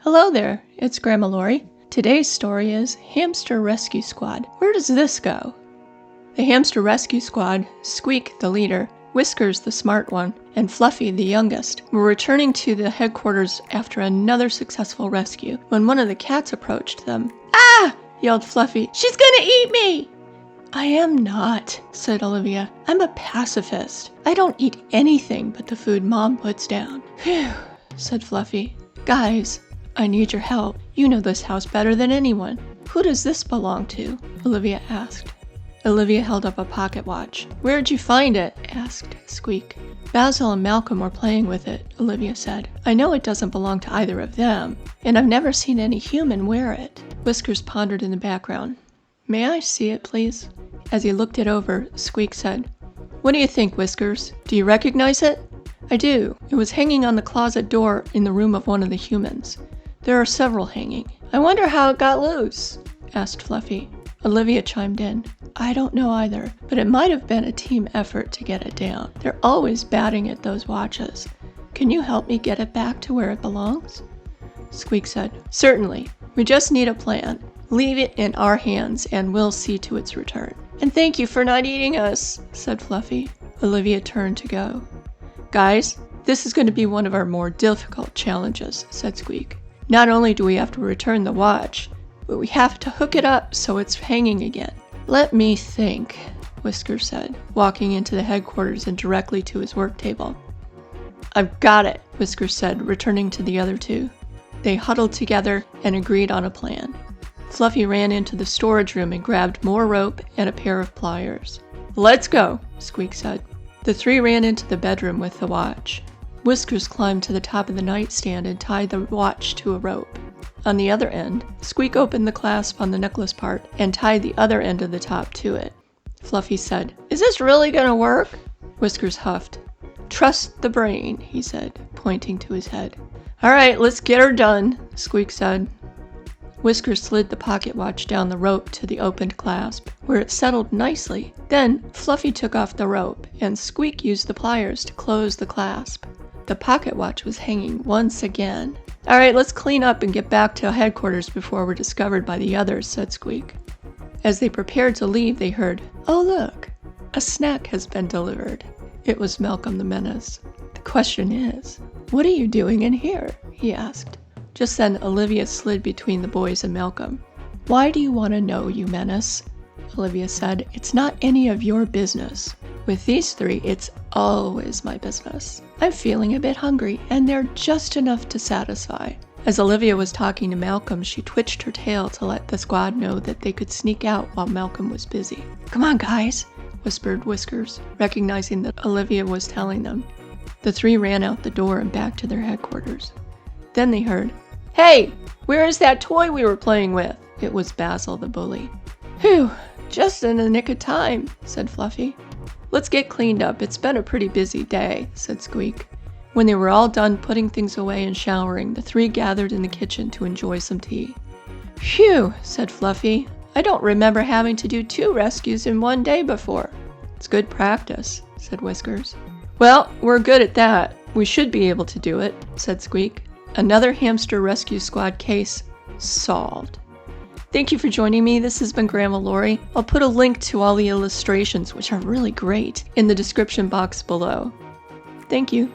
Hello there, it's Grandma Laurie. Today's story is Hamster Rescue Squad. Where does this go? The Hamster Rescue Squad, Squeak the leader, Whiskers the smart one, and Fluffy the youngest, were returning to the headquarters after another successful rescue when one of the cats approached them. "Ah!" yelled Fluffy. "She's gonna eat me!" "I am not," said Olivia. "I'm a pacifist. I don't eat anything but the food Mom puts down." "Phew," said Fluffy. "Guys, I need your help. You know this house better than anyone. Who does this belong to?" Olivia asked. Olivia held up a pocket watch. "Where'd you find it?" asked Squeak. "Basil and Malcolm were playing with it," Olivia said. "I know it doesn't belong to either of them, and I've never seen any human wear it." Whiskers pondered in the background. "May I see it, please?" As he looked it over, Squeak said, "What do you think, Whiskers? Do you recognize it?" "I do. It was hanging on the closet door in the room of one of the humans. There are several hanging." "I wonder how it got loose?" asked Fluffy. Olivia chimed in. "I don't know either, but it might have been a team effort to get it down. They're always batting at those watches. Can you help me get it back to where it belongs?" Squeak said, "Certainly. We just need a plan. Leave it in our hands and we'll see to its return." "And thank you for not eating us," said Fluffy. Olivia turned to go. "Guys, this is going to be one of our more difficult challenges," said Squeak. "Not only do we have to return the watch, but we have to hook it up so it's hanging again." "Let me think," Whiskers said, walking into the headquarters and directly to his work table. "I've got it," Whiskers said, returning to the other two. They huddled together and agreed on a plan. Fluffy ran into the storage room and grabbed more rope and a pair of pliers. "Let's go," Squeak said. The three ran into the bedroom with the watch. Whiskers climbed to the top of the nightstand and tied the watch to a rope. On the other end, Squeak opened the clasp on the necklace part and tied the other end of the top to it. Fluffy said, "Is this really gonna work?" Whiskers huffed. "Trust the brain," he said, pointing to his head. "All right, let's get her done," Squeak said. Whiskers slid the pocket watch down the rope to the opened clasp, where it settled nicely. Then Fluffy took off the rope, and Squeak used the pliers to close the clasp. The pocket watch was hanging once again. "All right, let's clean up and get back to headquarters before we're discovered by the others," said Squeak. As they prepared to leave, they heard, "Oh look, a snack has been delivered." It was Malcolm the Menace. "The question is, what are you doing in here?" he asked. Just then, Olivia slid between the boys and Malcolm. "Why do you want to know, you menace?" Olivia said. "It's not any of your business. With these three, it's always my business. I'm feeling a bit hungry, and they're just enough to satisfy." As Olivia was talking to Malcolm, she twitched her tail to let the squad know that they could sneak out while Malcolm was busy. "Come on, guys," whispered Whiskers, recognizing that Olivia was telling them. The three ran out the door and back to their headquarters. Then they heard, "Hey, where is that toy we were playing with?" It was Basil the bully. "Phew, just in the nick of time," said Fluffy. "Let's get cleaned up. It's been a pretty busy day," said Squeak. When they were all done putting things away and showering, the three gathered in the kitchen to enjoy some tea. "Phew," said Fluffy. "I don't remember having to do 2 rescues in one day before." "It's good practice," said Whiskers. "Well, we're good at that. We should be able to do it," said Squeak. Another Hamster Rescue Squad case solved. Thank you for joining me. This has been Grandma Laurie. I'll put a link to all the illustrations, which are really great, in the description box below. Thank you.